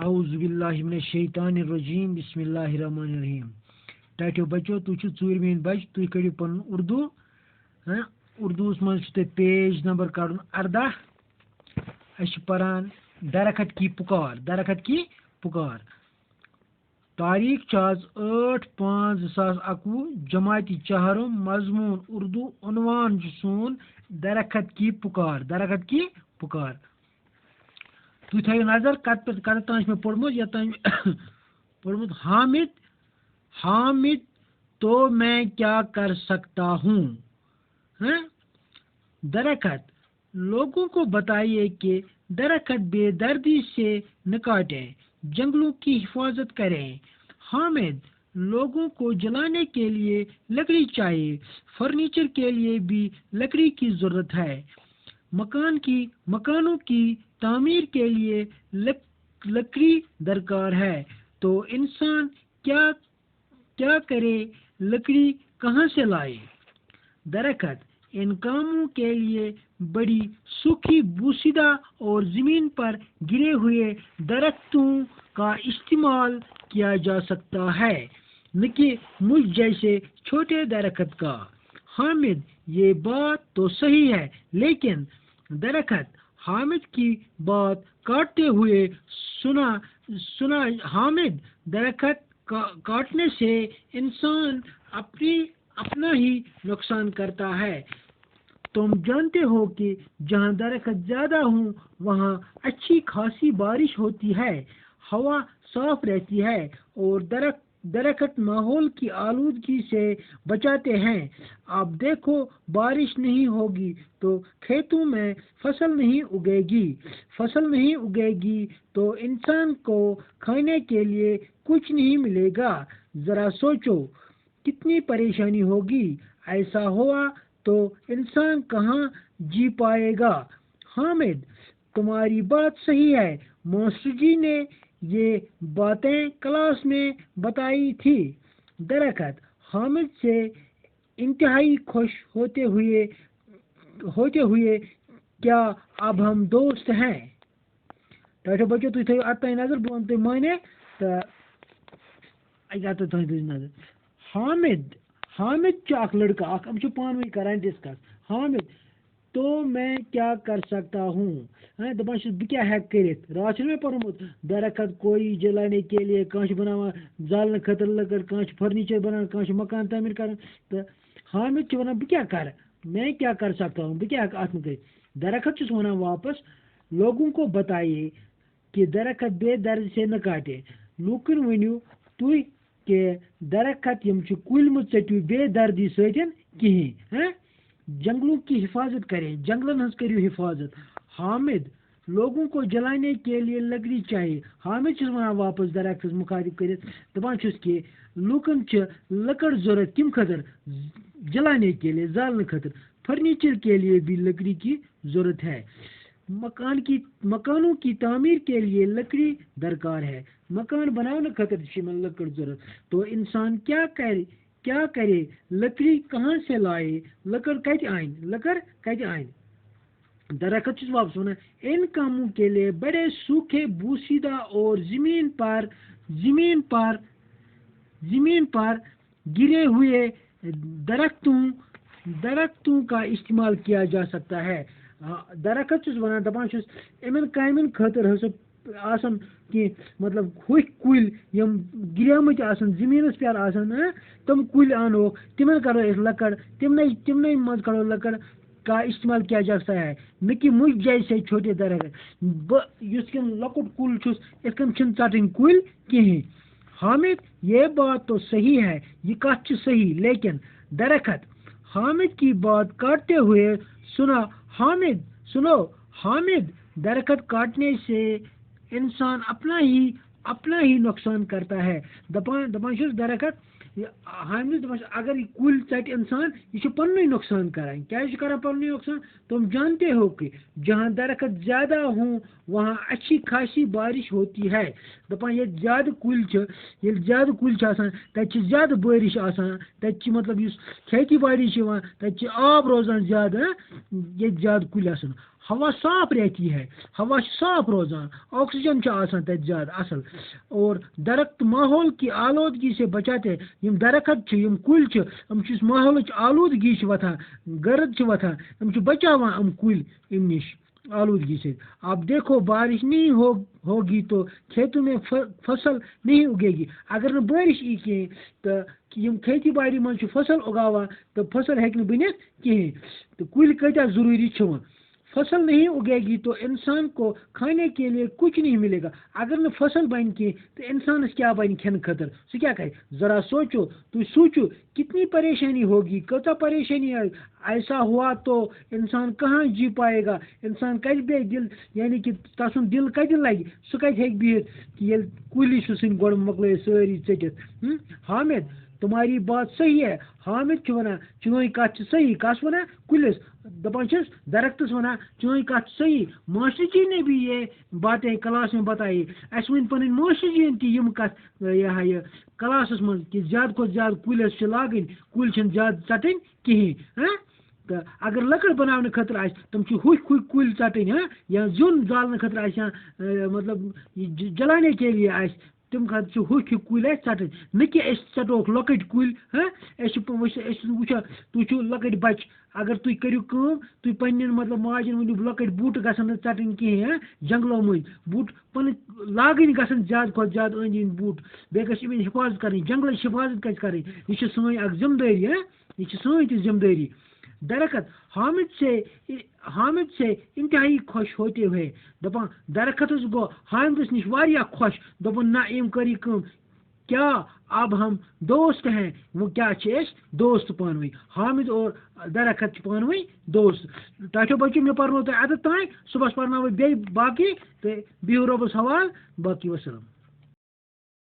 اعوذ باللہ من الشیطان الرجیم بسم اللہ الرحمن الرحیم. ٹاٹو بچو تھی ژوٗرمہِ بچ تھی کڑو پن اردو اردوس مز پیج نمبر کڑن 18. اس پران درخت کی پکار. تاریخ آز 8/5/2021. جماعتی چہارم مضمون اردو. عنوان سون درخت کی پکار. تھی تھو نظر کت تان میں پوڑمت یوتان پوڑمت حامد تو میں کیا کر سکتا ہوں. درخت لوگوں کو بتائیے کہ درخت بے دردی سے نہ کاٹیں، جنگلوں کی حفاظت کریں. حامد لوگوں کو جلانے کے لیے لکڑی چاہیے، فرنیچر کے لیے بھی لکڑی کی ضرورت ہے. مکانوں کی تعمیر کے لیے لکڑی درکار ہے. تو انسان کیا کرے، لکڑی کہاں سے لائے. درخت ان کاموں کے لیے بڑی سوکھی بوسیدہ اور زمین پر گرے ہوئے درختوں کا استعمال کیا جا سکتا ہے، نہ کہ مجھ جیسے چھوٹے درخت کا. حامد یہ بات تو صحیح ہے، لیکن درخت حامد کی بات کاٹتے ہوئے سنا. حامد درخت کاٹنے سے انسان اپنا ہی نقصان کرتا ہے. تم جانتے ہو کہ جہاں درخت زیادہ ہوں وہاں اچھی خاصی بارش ہوتی ہے، ہوا صاف رہتی ہے اور درخت ماحول کی آلودگی سے بچاتے ہیں. اب دیکھو بارش نہیں ہوگی تو کھیتوں میں فصل نہیں اگے گی تو انسان کو کھانے کے لیے کچھ نہیں ملے گا. ذرا سوچو کتنی پریشانی ہوگی. ایسا ہوا تو انسان کہاں جی پائے گا. حامد تمہاری بات صحیح ہے. ماسٹر جی نے یہ باتیں کلاس میں بتائی تھی. درخت حامد سے انتہائی خوش ہوتے ہوئے کیا اب ہم دوست ہیں. ٹاٹو بچو تھی تھو اتھ نظر بہت تھی مانے تو نظر. حامد اخ لڑکا ہم پانوی کران ڈسکس. حامد تو میں کیا کر سکتا ہوں. دپان بہ کیا ہیک کرت. رات میں پورمت درخت کوئی جلانے کے لیے کانچ بنانا زالنے خاطر لکڑ، کانچ فرنیچر بنانا، کانچ مکان تعمیر کرنا. تو حامد ونان بہ کیا کر، میں کیا کر سکتا ہوں، بہ کیا ات میں کرت. درخت ونان واپس لوگوں کو بتائیے کہ درخت بے درد سے نہ کاٹے. لوکن ونیو تھی کہ درخت یم کل مت ژٹو بے دردی ستن کہین. جنگلوں کی حفاظت کریں، جنگلن ہز کریو حفاظت. حامد لوگوں کو جلانے کے لیے لکڑی چاہیے. حامد ونان واپس درخت مخاطب کرت دپان کہ لوکن لکڑ ضرورت کم خاطر جلانے کے لیے، زالنے خاطر. فرنیچر کے لیے بھی لکڑی کی ضرورت ہے. مکانوں کی تعمیر کے لیے لکڑی درکار ہے. مکان بنانے خاطر لکڑ ضرورت. تو انسان کیا کرے، لکڑی کہاں سے لائے، لکڑ کت آئین. درخت واپس ہونا ان کاموں کے لیے بڑے سوکھے بوسیدہ اور زمین پر گرے ہوئے درختوں کا استعمال کیا جا سکتا ہے. درخت ونان دپان امن کامن خاطر آسان کہ مطلب ہوک کل یم گریمت آسان زمینس پہ آسان تم کل انوک تمن کرو اس لکڑ تمنے مز کرو لکڑ کا استعمال کیا جا سکتا ہے، نہ کہ مجھ جیسے چھوٹے درخت. اس لکٹ کل اس ٹٹن کل کہین. حامد یہ بات تو صحیح ہے، یہ کت صحیح، لیکن درخت حامد کی بات کاٹتے ہوئے سنو. حامد درخت کاٹنے سے انسان اپنا ہی نقصان کرتا ہے. دپان درخت حامد اگر یہ کل ژٹ انسان یہ پن نقصان کران. کیا پن نقصان؟ تم جانتے ہو کہ جہاں درخت زیادہ ہوں وہاں اچھی خاصی بارش ہوتی ہے. دپان یہ زیادہ کل آسان تت زیادہ بارش آسان، تت مطلب اس کھیتی باڑی تت آب روزان زیادہ یہ زیادہ کل آسان. ہوا صاف رہتی ہے، ہوا صاف روزان، آکسیجن آسان تت زیادہ اصل، اور درخت ماحول کی آلودگی سے بچاتے ہیں. یم درخت یم کل ماحول آلودگی وتھان، گرد وتھان بچاوان کل ام نش آلودگی سے. آپ دیکھو بارش نہیں ہوگی تو کھیتوں میں فصل نہیں اگے گی. اگر نہ بارش ای کی تو یم کھیتی باڑی من فصل اگاوان تو فصل ہیکہ بنت کہین. تو کل کتیا ضروری چھ. فصل نہیں اگے گی تو انسان کو کھانے کے لیے کچھ نہیں ملے گا. اگر نہ فصل بن کی تو انسانس کیا بن کھین خطر، سہ کیا کرے. ذرا سوچو، تو سوچو کتنی پریشانی ہوگی، کتا پریشانی ہے. ایسا ہوا تو انسان کہاں جی پائے گا. انسان کت بے دل، یعنی کہ تسن دل کت لگہ، سہ کت ہیک بہت کہ یل کلی سن گوڑ مکلے ساری ٹھٹت. حامد تمہاری بات صحیح ہے. حامد ونان چون کت صحیح. کس ونان کلس دپان درختس ونان چون کت صحیح. ماشٹر جی نے بھی یہ باتیں کلاس میں بتائی. اس ون پن ماشٹر جی تم کت یہ کلاسس من کہ زیادہ کھت زیادہ کلس لاگن، کل چھ زیادہ ژٹن کہین. تو اگر لکڑ بنانے خاطر آس تم کل ژٹن یا زیون زالنے خاطر آس مطلب جلانے کے لیے آس تم خاطر کل ژٹن. نہ کہ ژٹوک لکٹ کل. وچان تھی لکٹ بچ. اگر تھی کرو تھی پن مطلب ماجن ونو لکٹ بوٹ گھن ژٹن کہین جنگلوں مز بوٹ پن لاگن گھن زیادہ کھت زیادہ أنٛدۍ بوٹ. بیٚیہِ گژھِ یِمن حفاظت کرٕنۍ، جنگلٕچ حفاظت کَتہِ کرٕنۍ. یہ سٲنۍ اکھ ذمہ دٲری. یہ سٲنۍ تہِ ذمہ دٲری. درخت حامد سے انتہائی خوش ہوتے ہوئے دپان درختس گو حامدس نش واریاہ خوش. دپن نہ ام کری کم، کیا اب ہم دوست ہیں. وہ کیا دوست پانوی. حامد اور درخت پانوی دوست. تاچو بچو میں پرنو تہ عدد تان صبح پرنو بی باقی تو بہو ربس حوال باقی وسلام.